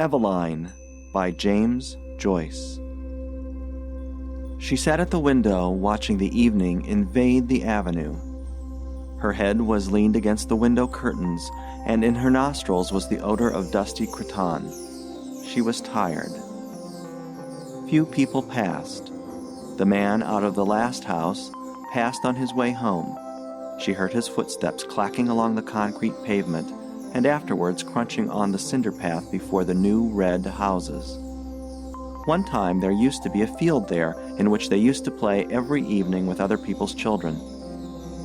Eveline by James Joyce. She sat at the window watching the evening invade the avenue. Her head was leaned against the window curtains, and in her nostrils was the odor of dusty cretonne. She was tired. Few people passed. The man out of the last house passed on his way home. She heard his footsteps clacking along the concrete pavement, and afterwards crunching on the cinder path before the new red houses. One time there used to be a field there in which they used to play every evening with other people's children.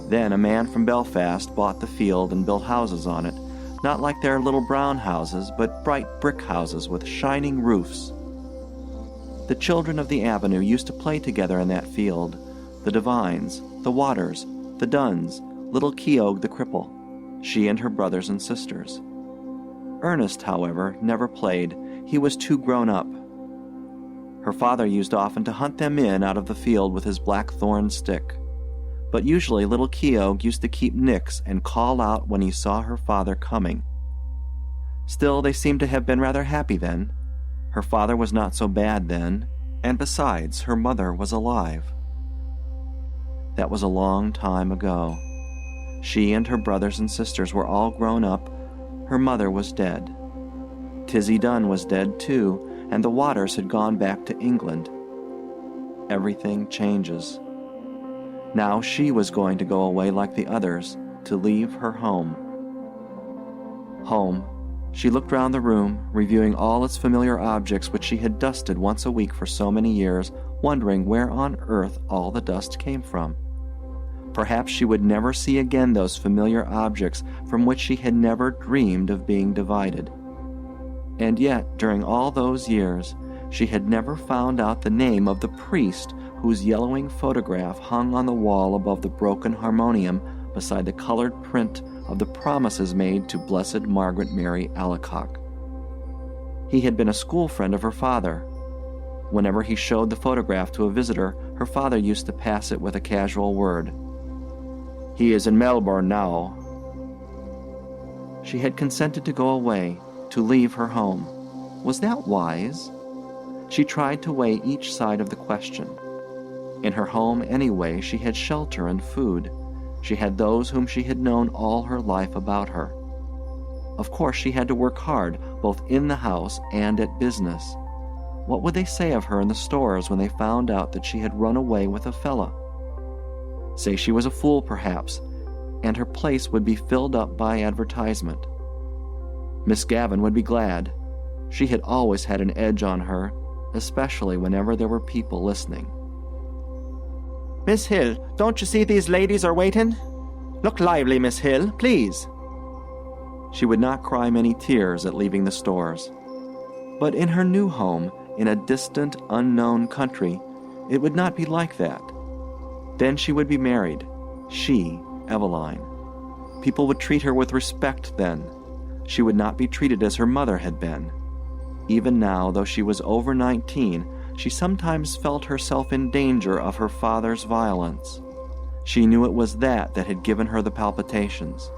Then a man from Belfast bought the field and built houses on it, not like their little brown houses, but bright brick houses with shining roofs. The children of the avenue used to play together in that field, the Devines, the Waters, the Dunns, little Keogh the cripple, she and her brothers and sisters. Ernest, however, never played. He was too grown up. Her father used often to hunt them in out of the field with his blackthorn stick. But usually little Keogh used to keep nix and call out when he saw her father coming. Still, they seemed to have been rather happy then. Her father was not so bad then, and besides, her mother was alive. That was a long time ago. She and her brothers and sisters were all grown up. Her mother was dead. Tizzie Dunn was dead too, and the Waters had gone back to England. Everything changes. Now she was going to go away like the others, to leave her home. Home. She looked round the room, reviewing all its familiar objects which she had dusted once a week for so many years, wondering where on earth all the dust came from. Perhaps she would never see again those familiar objects from which she had never dreamed of being divided. And yet, during all those years, she had never found out the name of the priest whose yellowing photograph hung on the wall above the broken harmonium beside the colored print of the promises made to Blessed Margaret Mary Alacoque. He had been a school friend of her father. Whenever he showed the photograph to a visitor, her father used to pass it with a casual word. "He is in Melbourne now." She had consented to go away, to leave her home. Was that wise? She tried to weigh each side of the question. In her home, anyway, she had shelter and food. She had those whom she had known all her life about her. Of course, she had to work hard, both in the house and at business. What would they say of her in the stores when they found out that she had run away with a fella? Say she was a fool, perhaps, and her place would be filled up by advertisement. Miss Gavin would be glad. She had always had an edge on her, especially whenever there were people listening. "Miss Hill, don't you see these ladies are waiting? Look lively, Miss Hill, please." She would not cry many tears at leaving the stores. But in her new home, in a distant, unknown country, it would not be like that. Then she would be married. She, Eveline. People would treat her with respect then. She would not be treated as her mother had been. Even now, though she was over 19, she sometimes felt herself in danger of her father's violence. She knew it was that had given her the palpitations.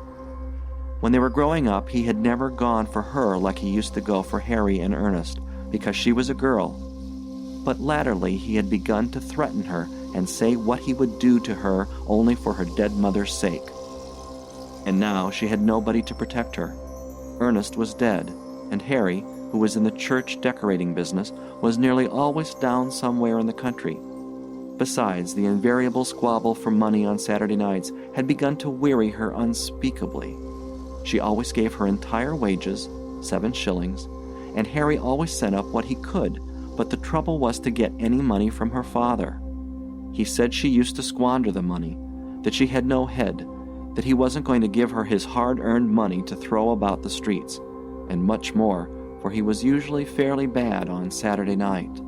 When they were growing up, he had never gone for her like he used to go for Harry and Ernest, because she was a girl. But latterly he had begun to threaten her and say what he would do to her only for her dead mother's sake. And now she had nobody to protect her. Ernest was dead, and Harry, who was in the church decorating business, was nearly always down somewhere in the country. Besides, the invariable squabble for money on Saturday nights had begun to weary her unspeakably. She always gave her entire wages, 7 shillings, and Harry always sent up what he could, but the trouble was to get any money from her father. He said she used to squander the money, that she had no head, that he wasn't going to give her his hard-earned money to throw about the streets, and much more, for he was usually fairly bad on Saturday night.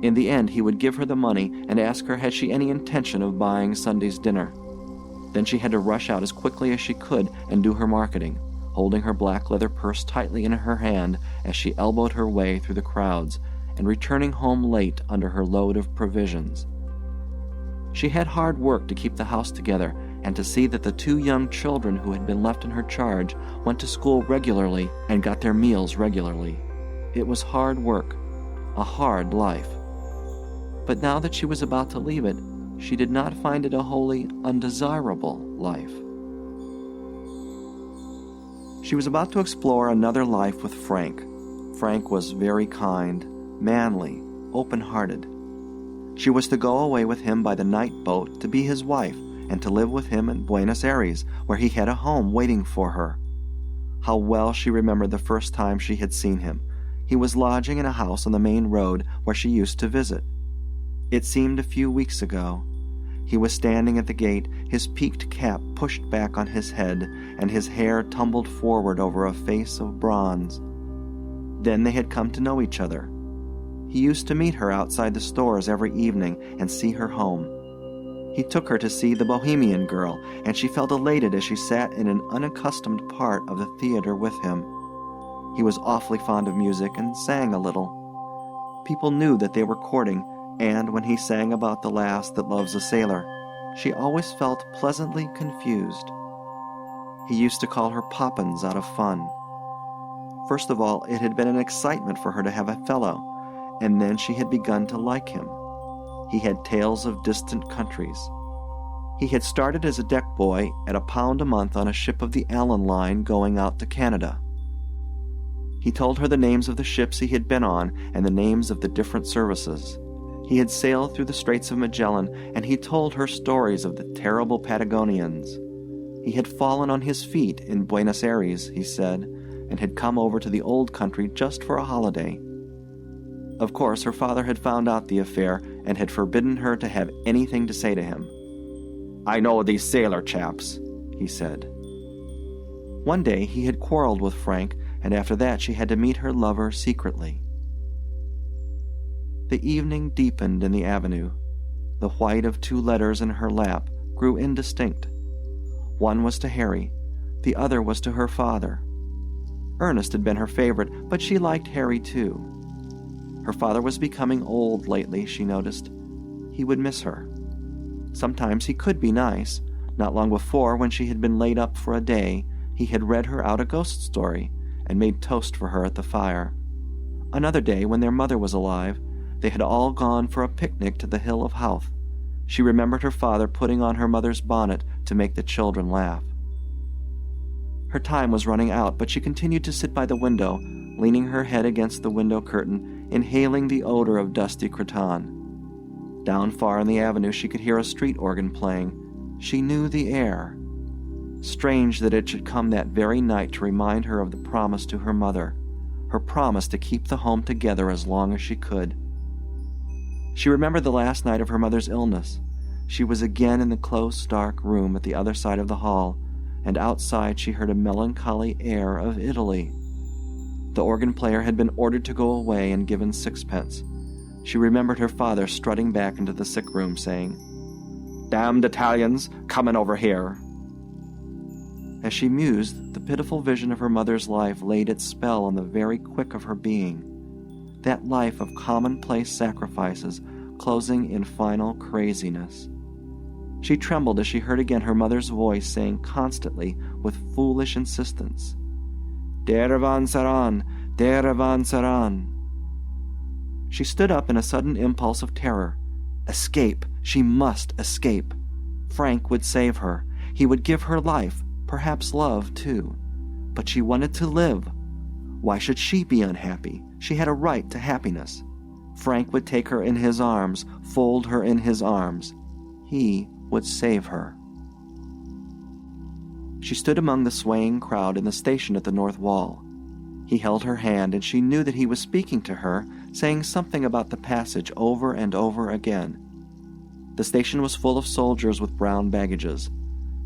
In the end, he would give her the money and ask her had she any intention of buying Sunday's dinner. Then she had to rush out as quickly as she could and do her marketing, holding her black leather purse tightly in her hand as she elbowed her way through the crowds and returning home late under her load of provisions. She had hard work to keep the house together and to see that the 2 young children who had been left in her charge went to school regularly and got their meals regularly. It was hard work, a hard life. But now that she was about to leave it, she did not find it a wholly undesirable life. She was about to explore another life with Frank. Frank was very kind, manly, open-hearted. She was to go away with him by the night boat to be his wife and to live with him in Buenos Aires, where he had a home waiting for her. How well she remembered the first time she had seen him. He was lodging in a house on the main road where she used to visit. It seemed a few weeks ago. He was standing at the gate, his peaked cap pushed back on his head, and his hair tumbled forward over a face of bronze. Then they had come to know each other. He used to meet her outside the stores every evening and see her home. He took her to see The Bohemian Girl, and she felt elated as she sat in an unaccustomed part of the theater with him. He was awfully fond of music and sang a little. People knew that they were courting, and when he sang about the lass that loves a sailor, she always felt pleasantly confused. He used to call her Poppins out of fun. First of all, it had been an excitement for her to have a fellow, and then she had begun to like him. He had tales of distant countries. He had started as a deck boy at £1 a month on a ship of the Allen Line going out to Canada. He told her the names of the ships he had been on and the names of the different services. He had sailed through the Straits of Magellan, and he told her stories of the terrible Patagonians. He had fallen on his feet in Buenos Aires, he said, and had come over to the old country just for a holiday. Of course, her father had found out the affair and had forbidden her to have anything to say to him. "I know these sailor chaps," he said. One day he had quarreled with Frank, and after that she had to meet her lover secretly. The evening deepened in the avenue. The white of 2 letters in her lap grew indistinct. One was to Harry, the other was to her father. Ernest had been her favorite, but she liked Harry too. Her father was becoming old lately, she noticed. He would miss her. Sometimes he could be nice. Not long before, when she had been laid up for a day, he had read her out a ghost story and made toast for her at the fire. Another day, when their mother was alive, they had all gone for a picnic to the Hill of Howth. She remembered her father putting on her mother's bonnet to make the children laugh. Her time was running out, but she continued to sit by the window, leaning her head against the window curtain, inhaling the odor of dusty cretonne. Down far in the avenue she could hear a street organ playing. She knew the air. Strange that it should come that very night to remind her of the promise to her mother, her promise to keep the home together as long as she could. She remembered the last night of her mother's illness. She was again in the close, dark room at the other side of the hall, and outside she heard a melancholy air of Italy. The organ player had been ordered to go away and given 6pence. She remembered her father strutting back into the sick room, saying, "Damned Italians, coming over here." As she mused, the pitiful vision of her mother's life laid its spell on the very quick of her being. That life of commonplace sacrifices closing in final craziness. She trembled as she heard again her mother's voice saying constantly, with foolish insistence, "Deravan Saran, Deravan Saran." She stood up in a sudden impulse of terror. Escape! She must escape! Frank would save her. He would give her life, perhaps love, too. But she wanted to live. Why should she be unhappy? She had a right to happiness. Frank would take her in his arms, fold her in his arms. He would save her. She stood among the swaying crowd in the station at the north wall. He held her hand, and she knew that he was speaking to her, saying something about the passage over and over again. The station was full of soldiers with brown baggages.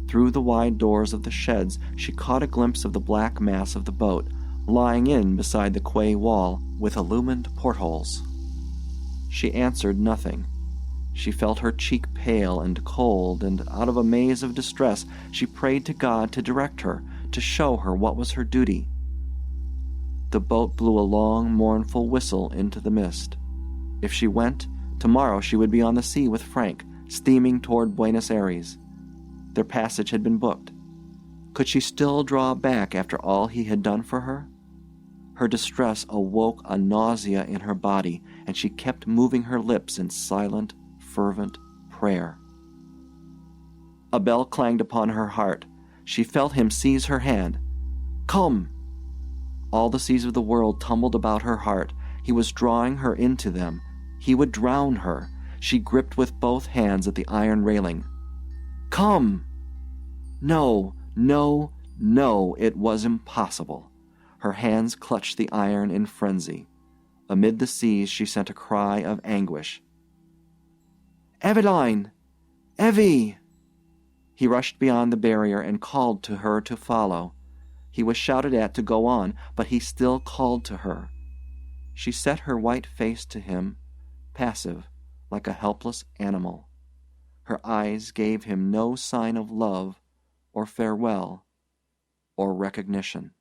Through the wide doors of the sheds she caught a glimpse of the black mass of the boat, lying in beside the quay wall with illumined portholes. She answered nothing. She felt her cheek pale and cold, and out of a maze of distress she prayed to God to direct her, to show her what was her duty. The boat blew a long, mournful whistle into the mist. If she went, tomorrow she would be on the sea with Frank, steaming toward Buenos Aires. Their passage had been booked. Could she still draw back after all he had done for her? Her distress awoke a nausea in her body, and she kept moving her lips in silent, fervent prayer. A bell clanged upon her heart. She felt him seize her hand. "Come!" All the seas of the world tumbled about her heart. He was drawing her into them. He would drown her. She gripped with both hands at the iron railing. "Come!" No, no, no, it was impossible. Her hands clutched the iron in frenzy. Amid the seas she sent a cry of anguish. "Eveline! Evie!" He rushed beyond the barrier and called to her to follow. He was shouted at to go on, but he still called to her. She set her white face to him, passive, like a helpless animal. Her eyes gave him no sign of love or farewell or recognition.